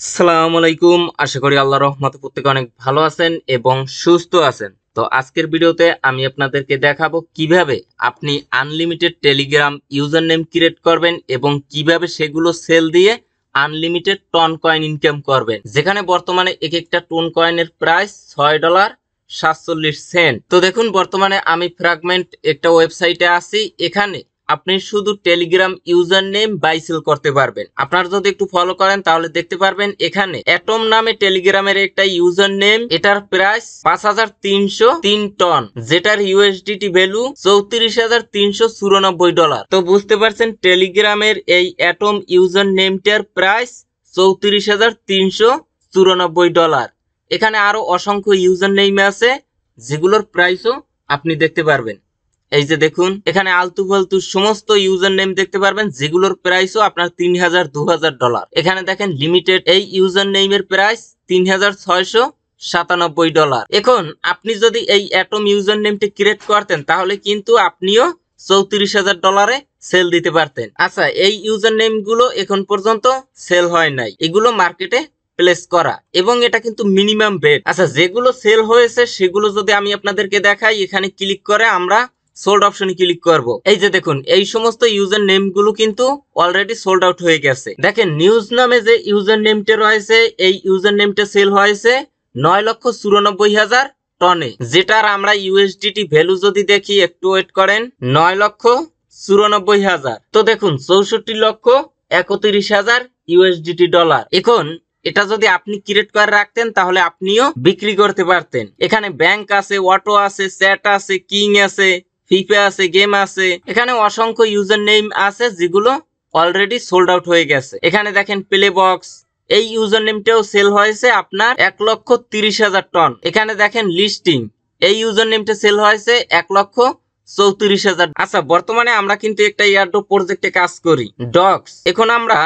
আসসালামু আলাইকুম। আশা করি আল্লাহর রহমতে প্রত্যেকে অনেক ভালো আছেন এবং সুস্থ আছেন। তো আজকের ভিডিওতে আমি আপনাদেরকে দেখাবো কিভাবে আপনি unlimited Telegram user name create করবেন এবং কিভাবে সেগুলো সেল দিয়ে আনলিমিটেড টন কয়েন ইনকাম করবেন, যেখানে বর্তমানে এক একটা টন কয়েনের প্রাইস $6.47। তো দেখুন, বর্তমানে আমি ফ্র্যাগমেন্ট একটা ওয়েবসাইটে আছি। এখানে আপনি শুধু Telegram user name buy sell করতে পারবেন। আপনারা যদি একটু ফলো করেন তাহলে দেখতে পারবেন এখানে অ্যাটম নামে টেলিগ্রামের একটা ইউজার নেম, এটার প্রাইস 5303 টন, যেটার ইউএসডিটি ভ্যালু $34,394। তো বুঝতে পারছেন টেলিগ্রামের এই অ্যাটম ইউজার নেমটার প্রাইস $34,394। এখানে আরো অসংখ্য ইউজার নেম আছে যেগুলোর প্রাইসও আপনি দেখতে পারবেন। এই যে দেখুন, এখানে আলতু ফালতু সমস্ত ইউজার নেম দেখতে পারবেন যেগুলোর প্রাইসও আপনার $3,000-2,000। এখানে দেখেন লিমিটেড এই ইউজার নেমের প্রাইস $3,697। এখন আপনি যদি এই অ্যাটম ইউজার নেমটি ক্রিয়েট করতেন তাহলে কিন্তু আপনিও $34,000 সেল দিতে পারতেন। আচ্ছা, এই ইউজার নেম গুলো এখন পর্যন্ত সেল হয় নাই, এগুলো মার্কেটে প্লেস করা এবং এটা কিন্তু মিনিমাম বেট। আচ্ছা, যেগুলো সেল হয়েছে সেগুলো যদি আমি আপনাদেরকে দেখাই, এখানে ক্লিক করে আমরা সোল্ড অপশনে ক্লিক করব। এই যে দেখুন, এই সমস্ত ইউজার নেম গুলো কিন্তু অলরেডি সোল্ড আউট হয়ে গেছে। দেখেন, নিউজ নামে যে ইউজার নেমটা রয়েছে এই ইউজার নেমটা সেল হয়েছে 9,94,000 টনে, যেটার আমরা ইউএসডিটি ভ্যালু যদি দেখি, একটু ওয়েট করেন, 9,94,000। তো দেখুন 64,31,000 ইউএসডিটি ডলার। এখন এটা যদি আপনি ক্রিয়েট করে রাখতেন তাহলে আপনিও বিক্রি করতে পারতেন। এখানে ব্যাংক আছে, অটো আছে, চ্যাট আছে, কিং আছে, ফিফা আছে, গেম আছে, এখানে অসংখ্য ইউজার নেম আছে যেগুলো অলরেডি সোল্ড আউট হয়ে গেছে। এখানে দেখেন প্লে বক্স, এই ইউজার নেমটাও সেল হয়েছে আপনার 1,30,000 টন। এখানে দেখেন লিস্টিং, এই ইউজার নেমটা সেল হয়েছে 1,34,000। আচ্ছা, বর্তমানে আমরা কিন্তু একটা এয়ারড্রপ প্রজেক্টে কাজ করি, ডক্স। এখন আমরা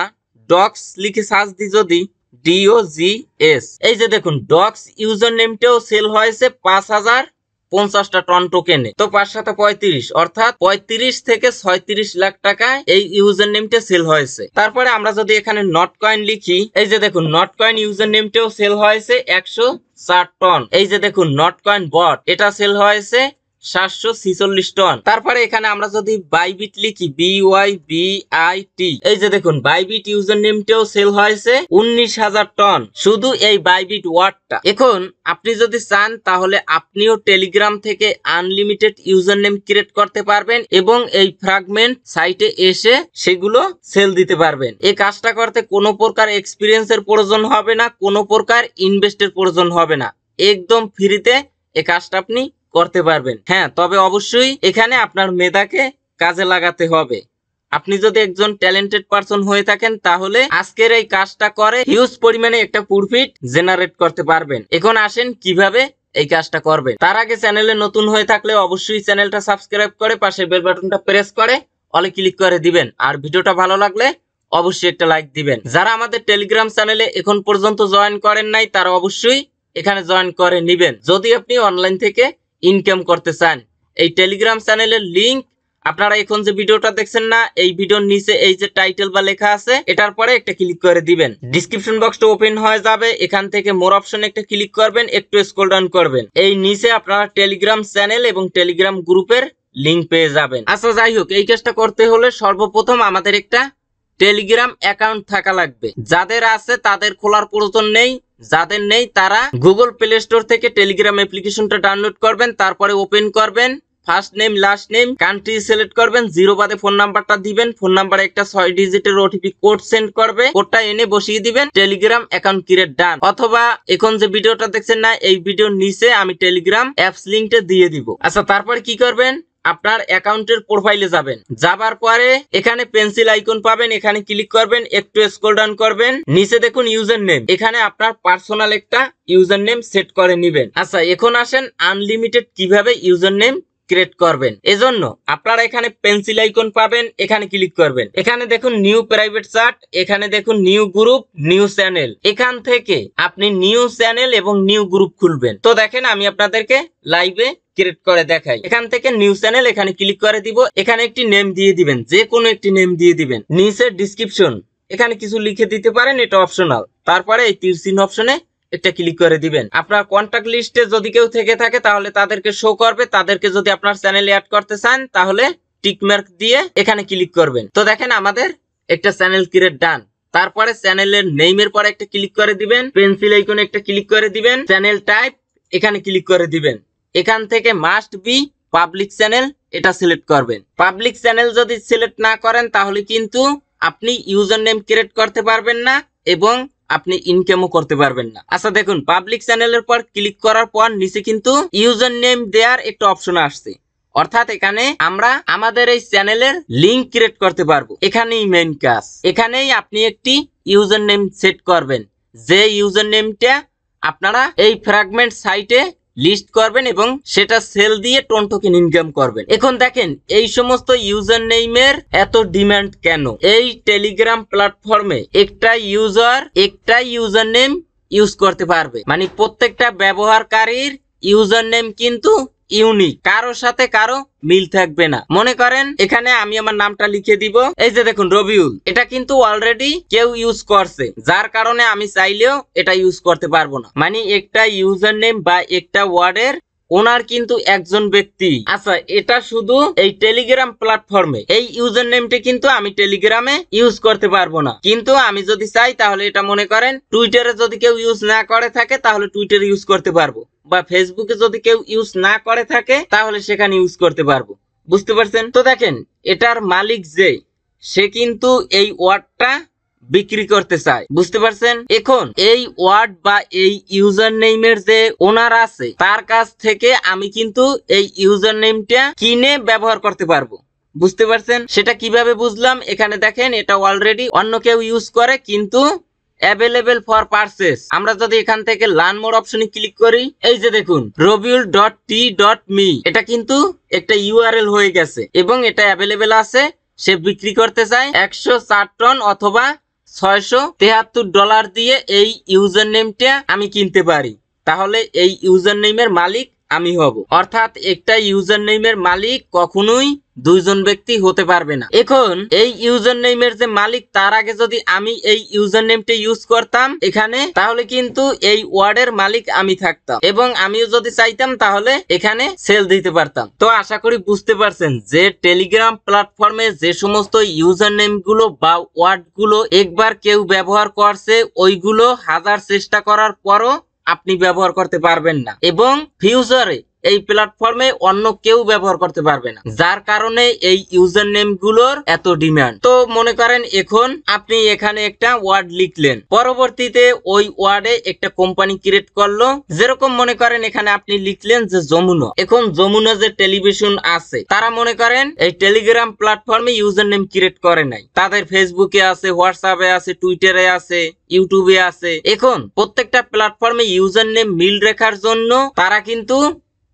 ডক্স লিখে সার্চ দিই, যদি DOGS, এই যে দেখুন ডক্স ইউজার নেমটাও সেল হয়েছে 5,050টা টন টোকেনে। তো 5 × 7 = 35, অর্থাৎ 35 থেকে 36 লাখ টাকায় এই ইউজার নেমটা সেল হয়েছে। তারপরে আমরা যদি এখানে নট কয়েন লিখি, এই যে দেখুন নট কয়েন ইউজার নেমটাও সেল হয়েছে 104 টন। এই যে দেখুন নট কয়েন বট, এটা সেল হয়েছে 746 টন। তারপরে এখানে আমরা যদি বাইবিট লিখি, BYBIT, এই যে দেখুন বাইবিট ইউজার নেমটাও সেল হয়েছে 19,000 টন, শুধু এই বাইবিট ওয়ার্ডটা। এখন আপনি যদি চান তাহলে আপনিও টেলিগ্রাম থেকে আনলিমিটেড ইউজার নেম ক্রিয়েট করতে পারবেন এবং এই ফ্র্যাগমেন্ট সাইটে এসে সেগুলো সেল দিতে পারবেন। এই কাজটা করতে কোনো প্রকার এক্সপিরিয়েন্সের প্রয়োজন হবে না, কোনো প্রকার ইনভেস্টের প্রয়োজন হবে না, একদম ফ্রিতে এই কাজটা আপনি করতে পারবেন। হ্যাঁ, তবে অবশ্যই এখানে আপনার মেধাকে কাজে লাগাতে হবে। আপনি যদি একজন ট্যালেন্টেড পারসন হয়ে থাকেন তাহলে আজকের এই কাজটা করে হিউজ পরিমাণে একটা প্রফিট জেনারেট করতে পারবেন। এখন আসেন কিভাবে এই কাজটা করবেন। তার আগে চ্যানেলে নতুন হয়ে থাকলে অবশ্যই চ্যানেলটা সাবস্ক্রাইব করে পাশে বেল বাটনটা প্রেস করে অলে ক্লিক করে দিবেন। আর ভিডিওটা ভালো লাগলে অবশ্যই একটা লাইক দিবেন। যারা আমাদের টেলিগ্রাম চ্যানেলে এখন পর্যন্ত জয়েন করেন নাই তারা অবশ্যই এখানে জয়েন করে নিবেন যদি আপনি অনলাইন থেকে ইনকাম করতে চান। এই টেলিগ্রাম চ্যানেলের লিংক আপনারা এখন যে ভিডিওটা দেখছেন না, এই ভিডিওর নিচে এই যে টাইটেল বা লেখা আছে এটার পরে একটা ক্লিক করে দিবেন। ডেসক্রিপশন বক্সটা ওপেন হয়ে যাবে, এখান থেকে মোর অপশনে একটা ক্লিক করবেন, একটু স্ক্রল ডাউন করবেন, এই নিচে আপনারা টেলিগ্রাম চ্যানেল এবং টেলিগ্রাম গ্রুপের লিংক পেয়ে যাবেন। আচ্ছা, যাই হোক, এই কাজটা করতে হলে সর্বপ্রথম আমাদের একটা টেলিগ্রাম অ্যাকাউন্ট থাকা লাগবে। যাদের আছে তাদের খোলার প্রয়োজন নেই, যাদের নেই তারা গুগল প্লে স্টোর থেকে টেলিগ্রাম অ্যাপ্লিকেশনটা ডাউনলোড করবেন, তারপরে ওপেন করবেন, first name, last name, country select করবেন, 0 বাদে ফোন নাম্বারটা দিবেন, ফোন নাম্বারে একটা 6 ডিজিটের ওটিপি কোড সেন্ড করবে, কোডটা এনে বসিয়ে দিবেন, টেলিগ্রাম অ্যাকাউন্ট ক্রিয়েট ডান। অথবা এখন যে ভিডিওটা দেখছেন না, এই ভিডিওর নিচে আমি টেলিগ্রাম অ্যাপস লিংকটা দিয়ে দিব। আচ্ছা, তারপরে কি করবেন, আপনার অ্যাকাউন্টের প্রোফাইলে যাবেন, যাবার পরে এখানে পেন্সিল আইকন পাবেন, এখানে ক্লিক করবেন, একটু স্ক্রল ডাউন করবেন, নিচে দেখুন ইউজার নেম, এখানে আপনার পার্সোনাল একটা ইউজার নেম সেট করে নেবেন। আচ্ছা, এখন আসেন আনলিমিটেড কিভাবে ইউজার নেম ক্রিয়েট করবেন। এজন্য আপনারা এখানে পেন্সিল আইকন পাবেন, এখানে ক্লিক করবেন, এখানে দেখুন নিউ প্রাইভেট চ্যাট, এখানে দেখুন নিউ গ্রুপ, নিউ চ্যানেল, এখান থেকে আপনি নিউ চ্যানেল এবং নিউ গ্রুপ খুলবেন। তো দেখেন আমি আপনাদেরকে লাইভে ক্রিয়েট করে দেখাই। এখান থেকে নিউ চ্যানেল এখানে ক্লিক করে দিব, এখানে একটি নেম দিয়ে দিবেন, যে কোনো একটি নেম দিয়ে দিবেন। নিচে ডেসক্রিপশন এখানে কিছু লিখে দিতে পারেন, এটা অপশনাল। তারপরে এই তীর চিহ্ন অপশনে একটা ক্লিক করে দিবেন। আপনার কন্টাক্ট লিস্টে যদি কেউ থেকে থাকে তাহলে তাদেরকে শো করবে। তাদেরকে যদি আপনার চ্যানেলে অ্যাড করতে চান তাহলে টিক মার্ক দিয়ে এখানে ক্লিক করবেন। তো দেখেন আমাদের একটা চ্যানেল ক্রিয়েট ডান। তারপরে চ্যানেলের নেইমের পরে একটা ক্লিক করে দিবেন, পেন্সিল আইকনে একটা ক্লিক করে দিবেন, চ্যানেল টাইপ এখানে ক্লিক করে দিবেন। এখান থেকে মাস্ট বি পাবলিক চ্যানেল এটা সিলেক্ট করবেন। পাবলিক চ্যানেল যদি সিলেক্ট না করেন তাহলে কিন্তু আপনি ইউজার নেম ক্রিয়েট করতে পারবেন না এবং আপনি ইনকামও করতে পারবেন না। আচ্ছা দেখুন, পাবলিক চ্যানেলের পর ক্লিক করার পর নিচে কিন্তু ইউজার নেম দেওয়ার একটা অপশন আসছে, অর্থাৎ এখানে আমরা আমাদের এই চ্যানেলের লিংক ক্রিয়েট করতে পারবো। এখানেই মেইন কাজ। এখানেই আপনি একটি ইউজার নেম সেট করবেন, যে ইউজার নেমটা আপনারা এই ফ্র্যাগমেন্ট সাইটে লিস্ট করবেন এবং সেটা সেল দিয়ে টোন টোকেন ইনকাম করবেন। এখন দেখেন এই সমস্ত ইউজার নেমের এত ডিমান্ড কেন? এই টেলিগ্রাম প্ল্যাটফর্মে একটা ইউজার নেম ইউজ করতে পারবে, মানে প্রত্যেকটা ব্যবহারকারীর ইউজার নেম কিন্তু ইউনিক, কারো সাথে কারো মিল থাকবে না। মনে করেন এখানে আমি আমার নামটা লিখে দিব, এই যে দেখুন রবিউল, এটা কিন্তু অলরেডি কেউ ইউজ করছে, যার কারণে আমি চাইলেও এটা ইউজ করতে পারবো না। মানে একটা ইউজার নেম বা একটা ওয়ার্ডের ওনার কিন্তু একজন ব্যক্তি। আচ্ছা, এটা শুধু এই টেলিগ্রাম প্ল্যাটফর্মে, এই ইউজার নেমটা কিন্তু আমি টেলিগ্রামে ইউজ করতে পারবো না। কিন্তু আমি যদি চাই তাহলে এটা মনে করেন টুইটারে যদি কেউ ইউজ না করে থাকে তাহলে টুইটারে ইউজ করতে পারবো, বা ফেসবুকে যদি কেউ ইউজ না করে থাকে তাহলে সেখানে ইউজ করতে পারবো। বুঝতে পারছেন? তো দেখেন এটার মালিক যে, সে কিন্তু এই ওয়ার্ডটা বিক্রি করতে চায়। বুঝতে পারছেন? এখন এই ওয়ার্ড বা এই ইউজার নেমের যে ওনার আছে তার কাছ থেকে আমি কিন্তু এই ইউজার নেমটা কিনে ব্যবহার করতে পারবো। বুঝতে পারছেন? সেটা কিভাবে বুঝলাম? এখানে দেখেন এটা অলরেডি অন্য কেউ ইউজ করে কিন্তু অ্যাভেলেবেল ফর পারচেস। আমরা যদি এখান থেকে লার্ন মোর অপশনে ক্লিক করি, এই যে দেখুন robiul.t.me, এটা কিন্তু একটা ইউআরএল হয়ে গেছে এবং এটা অ্যাভেলেবেল আছে। সে বিক্রি করতে চায় 104 টন অথবা $673 দিয়ে এই ইউজার নেমটা আমি কিনতে পারি। তাহলে এই ইউজার নেমের মালিক আমি হব। অর্থাৎ একটা ইউজার নেমের মালিক কখনোই দুইজন ব্যক্তি হতে পারবে না। এখন এই ইউজার নেমের যে মালিক, তার আগে যদি আমি এই ইউজার নেমটা ইউজ করতাম এখানে, তাহলে কিন্তু এই ওয়ার্ডের মালিক আমি থাকতাম এবং আমিও যদি চাইতাম তাহলে এখানে সেল দিতে পারতাম। তো আশা করি বুঝতে পারছেন যে টেলিগ্রাম প্ল্যাটফর্মে যে সমস্ত ইউজার নেম গুলো বা ওয়ার্ড গুলো একবার কেউ ব্যবহার করছে, ওইগুলো হাজার চেষ্টা করার পরও আপনি ব্যবহার করতে পারবেন না এবং ফিউচারে এই প্ল্যাটফর্মে অন্য কেউ ব্যবহার করতে পারবে না, যার কারণে এই ইউজার নেম গুলোর এত ডিমান্ড। তো মনে করেন এখন আপনি এখানে একটা ওয়ার্ড লিখলেন, পরবর্তীতে ওই ওয়ার্ডে একটা কোম্পানি ক্রিয়েট করলো। যেরকম মনে করেন এখানে আপনি লিখলেন যে যমুনা। এখন যমুনা যে টেলিভিশন আছে, তারা মনে করেন এই টেলিগ্রাম প্ল্যাটফর্মে ইউজার নেম ক্রিয়েট করে নাই, তাদের ফেসবুকে আছে, হোয়াটসঅ্যাপে আছে, টুইটারে আছে, ইউটিউবে আছে। এখন প্রত্যেকটা প্ল্যাটফর্মে ইউজার নেম মিল রেখার জন্য তারা কিন্তু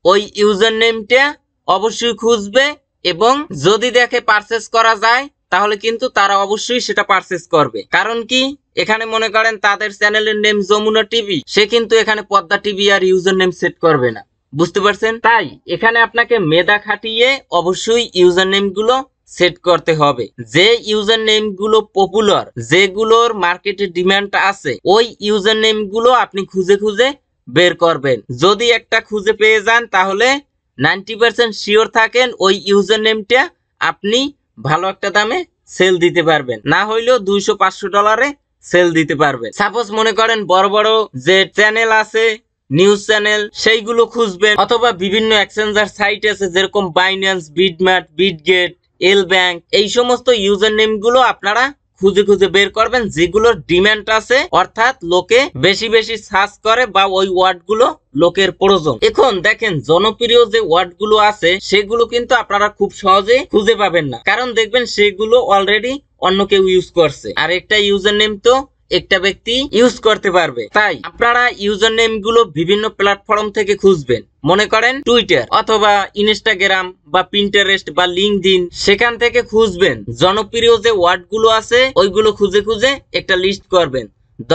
ওই ইউজার নেমটা অবশ্যই খুঁজবে এবং যদি দেখে পারচেস করা যায় তাহলে কিন্তু তারা অবশ্যই সেটা পারচেস করবে। কারণ কি, এখানে মনে করেন তাদের চ্যানেলের নেম যমুনা টিভি, সে কিন্তু এখানে পদ্মা টিভি আর ইউজার নেম সেট করবে না। বুঝতে পারছেন? তাই এখানে আপনাকে মেধা খাটিয়ে অবশ্যই ইউজার নেম গুলো সেট করতে হবে। যে ইউজার নেম গুলো পপুলার, যেগুলোর মার্কেটে ডিমান্ড আছে, ওই ইউজার নেম গুলো আপনি খুঁজে খুঁজে বের করবেন। যদি একটা খুঁজে পেয়ে যান তাহলে 90% শিওর থাকেন ওই ইউজার নেমটা আপনি ভালো একটা দামে সেল দিতে পারবেন, না হইলেও $200-500 সেল দিতে পারবেন। সাপোজ মনে করেন বড় বড় যে চ্যানেল আছে, নিউজ চ্যানেল, সেইগুলো খুঁজবেন, অথবা বিভিন্ন এক্সচেঞ্জার সাইট আছে যেরকম বাইন্যান্স, বিটমার্ট, বিটগেট, এল ব্যাংক, এই সমস্ত ইউজার নেম গুলো আপনারা খুঁজে খুঁজে বের করবেন যেগুলোর ডিমান্ড আছে, অর্থাৎ লোকে বেশি বেশি সার্চ করে বা ওই ওয়ার্ড গুলো লোকের প্রয়োজন। এখন দেখেন জনপ্রিয় যে ওয়ার্ড গুলো আছে সেগুলো কিন্তু আপনারা খুব সহজে খুঁজে পাবেন না, কারণ দেখবেন সেগুলো অলরেডি অন্য কেউ ইউজ করছে, আর একটা ইউজার নেম তো একটা ব্যক্তি ইউজ করতে পারবে। তাই আপনারা ইউজার নেম গুলো বিভিন্ন প্ল্যাটফর্ম থেকে খুঁজবেন। মনে করেন টুইটার অথবা ইনস্টাগ্রাম বা পিন্টারেস্ট বা লিঙ্কডইন, সেখান থেকে খুঁজবেন। জনপ্রিয় যে ওয়ার্ড গুলো আছে ওইগুলো খুঁজে খুঁজে একটা লিস্ট করবেন।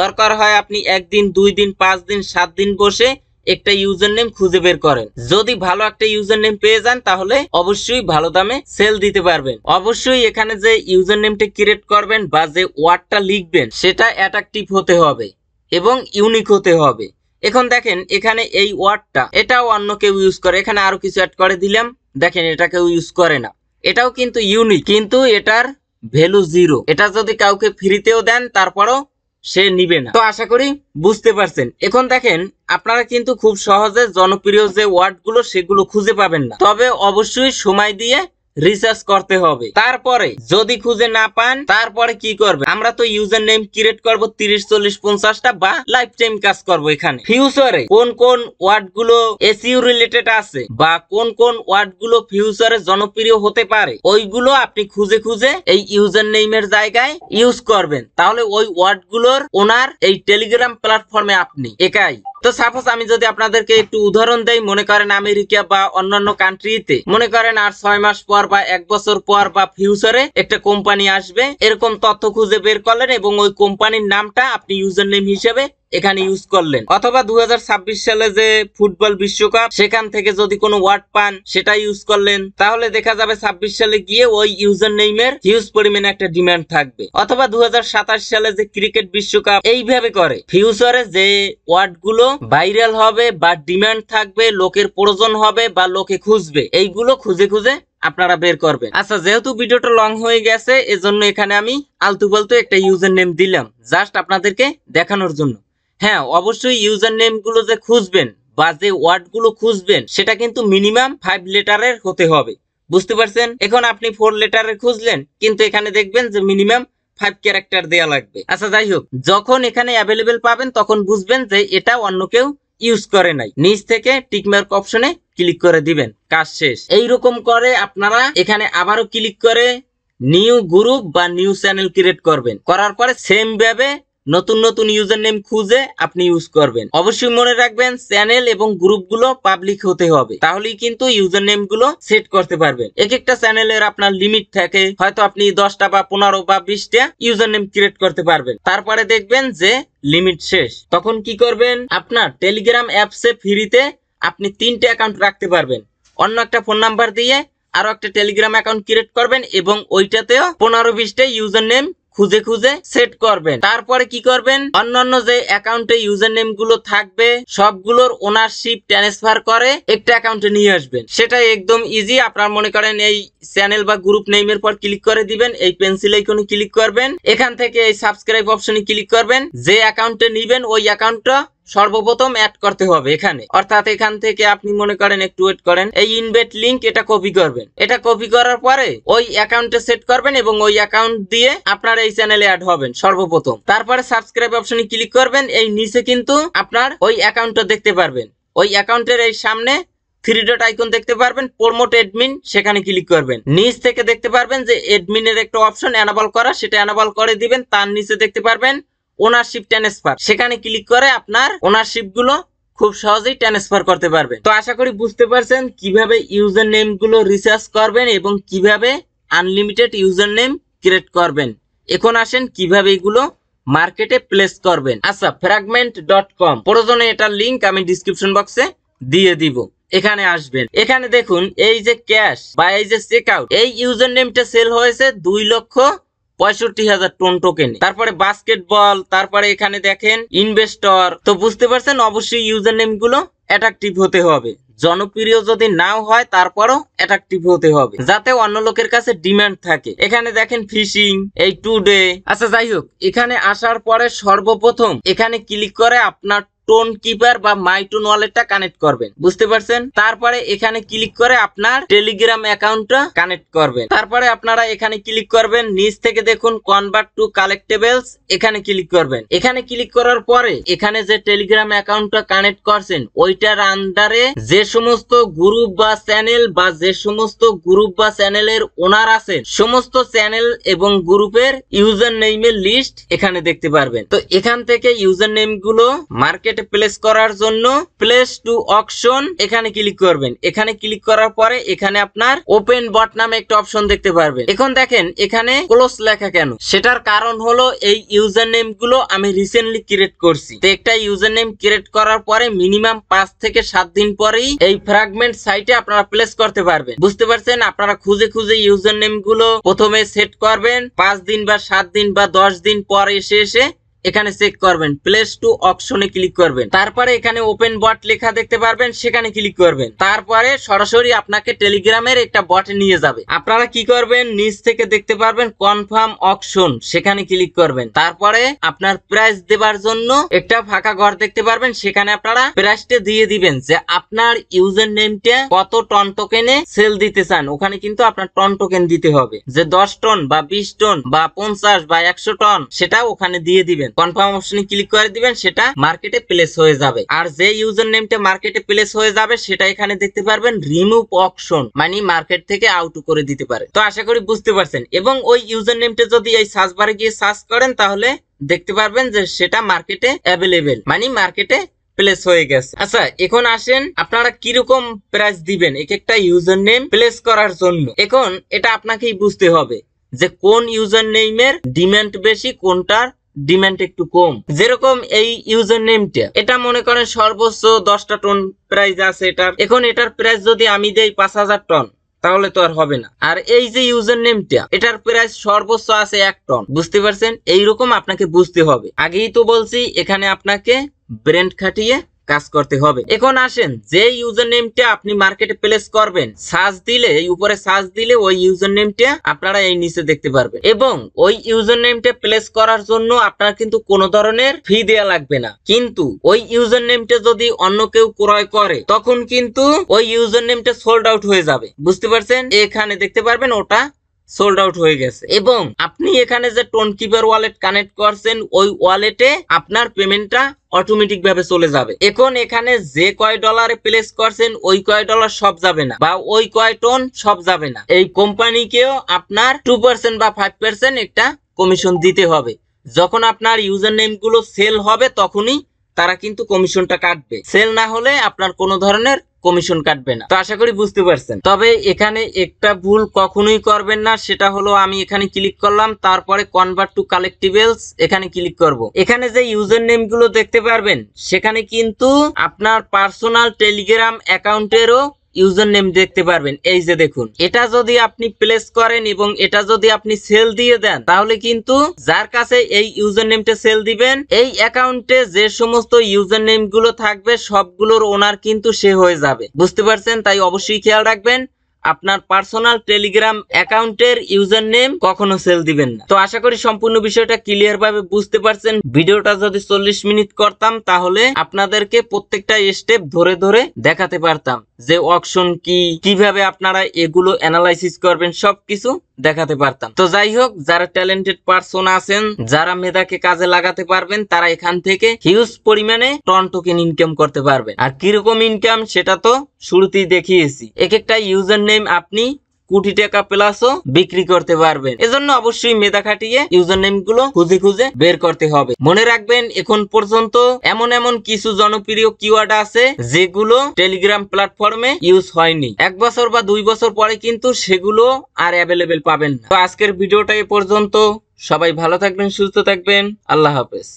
দরকার হয় আপনি 1 দিন, 2 দিন, 5 দিন, 7 দিন বসে একটা ইউজার নেম খুঁজে বের করেন। যদি ভালো একটা ইউজার নেম পেয়ে যান তাহলে অবশ্যই ভালো দামে সেল দিতে পারবেন। অবশ্যই এখানে যে ইউজার নেমটা ক্রিয়েট করবেন বা যে ওয়ার্ডটা লিখবেন সেটা অ্যাট্রাকটিভ হতে হবে এবং ইউনিক হতে হবে। এখন দেখেন এখানে এই ওয়ার্ডটা এটাও অন্য কেউ ইউজ করে, এখানে আরো কিছু অ্যাড করে দিলাম, দেখেন এটা কেউ ইউজ করে না, এটাও কিন্তু ইউনিক, কিন্তু এটার ভ্যালু 0। এটা যদি কাউকে ফ্রিতেও দেন তারপরও সে নিবে না। তো আশা করি বুঝতে পারছেন। এখন দেখেন আপনারা কিন্তু খুব সহজে জনপ্রিয় যে ওয়ার্ডগুলো সেগুলো খুঁজে পাবেন না, তবে অবশ্যই সময় দিয়ে রিসার্চ করতে হবে। তারপরে যদি খুঁজে না পান তারপরে কি করবে, আমরা তো ইউজার নেম ক্রিয়েট করব 30, 40, 50টা বা লাইফ টাইম কাজ করব। এখানে ফিউচারে কোন কোন ওয়ার্ড গুলো এসইও রিলেটেড আছে বা কোন কোন ওয়ার্ড গুলো ফিউচারে জনপ্রিয় হতে পারে ওইগুলো আপনি খুঁজে খুঁজে এই ইউজার নেমের জায়গায় ইউজ করবেন। তাহলে ওই ওয়ার্ড গুলোর ওনার এই টেলিগ্রাম প্ল্যাটফর্মে আপনি একাই। তো সাপোজ আমি যদি আপনাদেরকে একটু উদাহরণ দেই, মনে করেন আমেরিকা বা অন্যান্য কান্ট্রিতে মনে করেন আর 6 মাস পর বা 1 বছর পর বা ফিউচারে একটা কোম্পানি আসবে, এরকম তথ্য খুঁজে বের করলেন এবং ওই কোম্পানির নামটা আপনি ইউজার নেম হিসেবে এখানে ইউজ করলেন। অথবা 2026 সালে যে ফুটবল বিশ্বকাপ সেখান থেকে যদি কোনো ওয়ার্ড পান সেটা ইউজ করলেন, তাহলে দেখা যাবে 26 সালে গিয়ে ওই ইউজার নেমের হিউজ পরিমাণে একটা ডিমান্ড থাকবে। অথবা 2027 সালে যে ক্রিকেট বিশ্বকাপ, এইভাবে করে ফিউচারে যে ওয়ার্ড গুলো ভাইরাল হবে বা ডিমান্ড থাকবে, লোকের প্রয়োজন হবে বা লোকে খুঁজবে, এইগুলো খুঁজে খুঁজে আপনারা বের করবেন। আচ্ছা, যেহেতু ভিডিওটা লং হয়ে গেছে এজন্য এখানে আমি আলতু ফালতু একটা ইউজার নেম দিলাম জাস্ট আপনাদেরকে দেখানোর জন্য। হ্যাঁ, অবশ্যই ইউজার নেম গুলো যে খুঁজবেন বা যে ওয়ার্ড গুলো খুঁজবেন সেটা কিন্তু মিনিমাম 5 লেটারের হতে হবে, বুঝতে পারছেন? এখন আপনি 4 লেটারের খুঁজলেন কিন্তু এখানে দেখবেন যে মিনিমাম 5 ক্যারেক্টার দেয়া লাগবে। আচ্ছা যাই হোক, যখন এখানে অ্যাভেলেবেল পাবেন তখন বুঝবেন যে এটা অন্য কেউ ইউজ করে নাই। নিচ থেকে টিকমার্ক অপশনে ক্লিক করে দিবেন, কাজ শেষ। এইরকম করে আপনারা এখানে আবারও ক্লিক করে নিউ গ্রুপ বা নিউ চ্যানেল ক্রিয়েট করবেন। করার পরে সেম ভাবে নতুন নতুন ইউজার নেম খুঁজে আপনি ইউজ করবেন। অবশ্যই মনে রাখবেন চ্যানেল এবং গ্রুপ গুলো পাবলিক হতে হবে, তাহলেই কিন্তু ইউজার নেম গুলো সেট করতে পারবেন। এক একটা চ্যানেলের আপনার লিমিট থাকে, হয়তো আপনি 10টা বা 15 বা 20টা ইউজার নেম ক্রিয়েট করতে পারবেন। তারপরে দেখবেন যে লিমিট শেষ, তখন কি করবেন, আপনার টেলিগ্রাম অ্যাপসে ফ্রিতে আপনি 3টে অ্যাকাউন্ট রাখতে পারবেন। অন্য একটা ফোন নাম্বার দিয়ে আরো একটা টেলিগ্রাম অ্যাকাউন্ট ক্রিয়েট করবেন এবং ওইটাতেও 15-20টা ইউজার নেম খুঁজে খুঁজে সেট করবেন। তারপরে কি করবেন, অন্যান্য যে অ্যাকাউন্টে ইউজার নেম গুলো থাকবে সবগুলোর ওনারশিপ ট্রান্সফার করে একটা অ্যাকাউন্টে নিয়ে আসবেন। সেটা একদম ইজি। আপনার মনে করেন এই চ্যানেল বা গ্রুপ নেমের পর ক্লিক করে দিবেন, এই পেন্সিল আইকনে ক্লিক করবেন, এখান থেকে এই সাবস্ক্রাইব অপশনে ক্লিক করবেন। যে অ্যাকাউন্টে নিবেন ওই অ্যাকাউন্টটা সর্বপ্রথম অ্যাড করতে হবে এখানে, অর্থাৎ এখান থেকে আপনি মনে করেন একটু ওয়েট করেন, এই ইনভাইট লিংক এটা কপি করবেন। এটা কপি করার পরে ওই অ্যাকাউন্টে সেট করবেন এবং ওই অ্যাকাউন্ট দিয়ে আপনার এই চ্যানেলে অ্যাড হবেন সর্বপ্রথম। তারপরে সাবস্ক্রাইব অপশনে ক্লিক করবেন, এই নিচে কিন্তু আপনার ওই অ্যাকাউন্টটা দেখতে পারবেন। ওই অ্যাকাউন্টের এই সামনে 3 ডট আইকন দেখতে পারবেন, প্রমোট অ্যাডমিন, সেখানে ক্লিক করবেন। নিচ থেকে দেখতে পারবেন যে অ্যাডমিনের একটা অপশন এনাবল করা, সেটা এনাবল করে দিবেন। তার নিচে দেখতে পারবেন ওনারশিপ ট্রান্সফার, সেখানে ক্লিক করে আপনার ওনারশিপ গুলো খুব সহজেই ট্রান্সফার করতে পারবেন। তো আশা করি বুঝতে পারছেন কিভাবে ইউজার নেম গুলো রিসার্চ করবেন এবং কিভাবে আনলিমিটেড ইউজার নেম ক্রিয়েট করবেন। এখন আসেন কিভাবে এগুলো মার্কেটে প্লেস করবেন। আচ্ছা, fragment.com, প্রয়োজনে এটার লিংক আমি ডিসক্রিপশন বক্সে দিয়ে দিব। এখানে আসবেন, এখানে দেখুন এই যে ক্যাশ বা এই যে চেক আউট, এই ইউজার নেমটা সেল হয়েছে 2,65,000 টন টোকেনে। তারপরে বাস্কেটবল, তারপরে এখানে দেখেন ইনভেস্টর। তো বুঝতে পারছেন অবশ্যই ইউজার নেম গুলো অ্যাট্রাকটিভ হতে হবে, জনপ্রিয় যদি নাও হয় তারপরও অ্যাট্রাকটিভ হতে হবে যাতে অন্য লোকের কাছে ডিমান্ড থাকে। এখানে দেখেন ফিশিং, এই টুডে। আচ্ছা যাই হোক, এখানে আসার পরে সর্বপ্রথম এখানে ক্লিক করে আপনার টোন কিপার বা মাইটোন ওয়ালেটটা কানেক্ট করবেন, বুঝতে পারছেন? তারপরে এখানে ক্লিক করে আপনার টেলিগ্রাম অ্যাকাউন্টটা কানেক্ট করবেন। তারপরে আপনারা এখানে ক্লিক করবেন, নিচ থেকে দেখুন কনভার্ট টু কালেক্টেবলস, এখানে ক্লিক করবেন। এখানে ক্লিক করার পরে এখানে যে টেলিগ্রাম অ্যাকাউন্টটা কানেক্ট করছেন ওইটার আন্ডারে যে সমস্ত গ্রুপ বা চ্যানেল বা যে সমস্ত গ্রুপ বা চ্যানেলের ওনার আছেন সমস্ত চ্যানেল এবং গ্রুপের ইউজার নেমের লিস্ট এখানে দেখতে পারবেন। তো এখান থেকে ইউজার নেম গুলো মার্কেট মার্কেটে প্লেস করার জন্য প্লেস টু অকশন এখানে ক্লিক করবেন। এখানে ক্লিক করার পরে এখানে আপনার ওপেন বট নামে একটা অপশন দেখতে পারবেন। এখন দেখেন এখানে ক্লোজ লেখা কেন, সেটার কারণ হলো এই ইউজার নেম গুলো আমি রিসেন্টলি ক্রিয়েট করছি। তো একটা ইউজার নেম ক্রিয়েট করার পরে মিনিমাম 5 থেকে 7 দিন পরেই এই ফ্র্যাগমেন্ট সাইটে আপনারা প্লেস করতে পারবেন। বুঝতে পারছেন? আপনারা খুঁজে খুঁজে ইউজার নেম গুলো প্রথমে সেট করবেন, 5 দিন বা 7 দিন বা 10 দিন পর এসে এখানে চেক করবেন, প্লেস টু অকশনে ক্লিক করবেন। তারপরে এখানে ওপেন বট লেখা দেখতে পারবেন, সেখানে ক্লিক করবেন। তারপরে সরাসরি আপনাকে টেলিগ্রামের একটা বটে নিয়ে যাবে। আপনারা কি করবেন, নিচ থেকে দেখতে পারবেন কনফার্ম অকশন, সেখানে ক্লিক করবেন। তারপরে আপনার প্রাইস দেবার জন্য একটা ফাঁকা ঘর দেখতে পারবেন, সেখানে আপনারা প্রাইসটা দিয়ে দিবেন যে আপনার ইউজার নেমটা কত টন টোকেনে সেল দিতে চান। ওখানে কিন্তু আপনার টন টোকেন দিতে হবে, যে 10 টন বা 20 টন বা 50 বা 100 টন, সেটা ওখানে দিয়ে দিবেন। কনফার্ম অপশনে ক্লিক করে দিবেন, সেটা মার্কেটে প্লেস হয়ে যাবে। আর যে ইউজার নেমটা মার্কেটে প্লেস হয়ে যাবে সেটা এখানে দেখতে পারবেন রিমুভ অকশন, মানে মার্কেট থেকে আউট করে দিতে পারে। তো আশা করি বুঝতে পারছেন। এবং ওই ইউজার নেমটা যদি এই সার্চ বারে গিয়ে সার্চ করেন তাহলে দেখতে পারবেন যে সেটা মার্কেটে অ্যাভেলেবেল, মানে মার্কেটে প্লেস হয়ে গেছে। আচ্ছা, এখন আসেন আপনারা কিরকম প্রাইস দিবেন এক একটা ইউজার নেম প্লেস করার জন্য। এখন এটা আপনাকেই বুঝতে হবে যে কোন ইউজার নেমের ডিমান্ড বেশি, কোনটার ডিমান্ড একটু কম। যেরকম এই ইউজার নেমটা, এটা মনে করেন সর্বোচ্চ 10টা টন প্রাইস আছে এটার। এখন এটার প্রাইস যদি আমি দেই 5000 টন তাহলে তো আর হবে না। আর এই যে ইউজার নেমটা, এটার প্রাইস সর্বোচ্চ আছে 1 টন। বুঝতে পারছেন? এইরকম আপনাকে বুঝতে হবে। আগেই তো বলছি এখানে আপনাকে ব্র্যান্ড খাটিয়ে কাজ করতে হবে। এখন আসেন, যে ইউজার নেমটা আপনি মার্কেটে প্লেস করবেন, সার্চ দিলে এই উপরে সার্চ দিলে ওই ইউজার নেমটা আপনারা এই নিচে দেখতে পারবেন। এবং ওই ইউজার নেমটা প্লেস করার জন্য আপনার কিন্তু কোনো ধরনের ফি দেওয়া লাগবে না। কিন্তু ওই ইউজার নেমটা যদি অন্য কেউ ক্রয় করে তখন কিন্তু ওই ইউজার নেমটা সোল্ড আউট হয়ে যাবে। বুঝতে পারছেন? এখানে দেখতে পারবেন ওটা সোল্ড আউট হয়ে গেছে। এবং আপনি এখানে যে টোন কিপার ওয়ালেট কানেক্ট করছেন, ওই ওয়ালেটে আপনার পেমেন্টটা অটোমেটিক ভাবে চলে যাবে। এখন এখানে যে কয় ডলারে প্লেস করছেন ওই কয় ডলার সব যাবে না, বা ওই কয় টন সব যাবে না। এই কোম্পানিকেও আপনার 2% বা 5% একটা কমিশন দিতে হবে। যখন আপনার ইউজার নেম গুলো সেল হবে তখনই তারা কিন্তু কমিশনটা কাটবে। সেল না হলে আপনার কোনো ধরনের কমিশন কাটবে না। তো আশা করি বুঝতে পারছেন। তবে এখানে একটা ভুল কখনোই করবেন না, সেটা হলো আমি এখানে ক্লিক করলাম, তারপরে কনভার্ট টু কালেক্টিবলস এখানে ক্লিক করব। এখানে যে ইউজার নেম গুলো দেখতে পারবেন সেখানে কিন্তু আপনার পার্সোনাল টেলিগ্রাম অ্যাকাউন্টেরও ইউজার নেম দেখতে পারবেন। এই যে দেখুন, এটা যদি আপনি প্লেস করেন এবং এটা যদি আপনি সেল দিয়ে দেন তাহলে কিন্তু যার কাছে এই ইউজার নেমটা সেল দিবেন, এই অ্যাকাউন্টে যে সমস্ত ইউজার নেম গুলো থাকবে সবগুলোর ওনার কিন্তু সে হয়ে যাবে। বুঝতে পারছেন? তাই অবশ্যই খেয়াল রাখবেন আপনার পার্সোনাল টেলিগ্রাম অ্যাকাউন্টের ইউজার নেম কখনো সেল দিবেন না। তো আশা করি সম্পূর্ণ বিষয়টা ক্লিয়ার ভাবে বুঝতে পারছেন। ভিডিওটা যদি 40 মিনিট করতাম তাহলে আপনাদেরকে প্রত্যেকটা স্টেপ ধরে ধরে দেখাতে পারতাম যে অকশন কি, কিভাবে আপনারা এগুলো অ্যানালাইসিস করবেন, সবকিছু দেখাতে পারতাম। তো যাই হোক, যারা ট্যালেন্টেড পারসন আছেন, যারা মেধাকে কাজে লাগাতে পারবেন, তারা এখান থেকে হিউজ পরিমাণে টন টোকেন ইনকাম করতে পারবেন। আর কিরকম ইনকাম সেটা তো শুরুতেই দেখিয়েছি। এক একটা ইউজার নেম আপনি কোটি টাকা প্লাসও বিক্রি করতে পারবেন। এজন্য অবশ্যই মেধা খাটিয়ে ইউজার নেম গুলো খুঁজে খুঁজে বের করতে হবে। মনে রাখবেন এখন পর্যন্ত এমন এমন কিছু জনপ্রিয় কিওয়ার্ড আছে যেগুলো টেলিগ্রাম প্ল্যাটফর্মে ইউজ হয়নি। 1 বছর বা 2 বছর পরে কিন্তু সেগুলো আর অ্যাভেলেবেল পাবেন না। তো আজকের ভিডিওটা এ পর্যন্ত। সবাই ভালো থাকবেন, সুস্থ থাকবেন। আল্লাহ হাফেজ।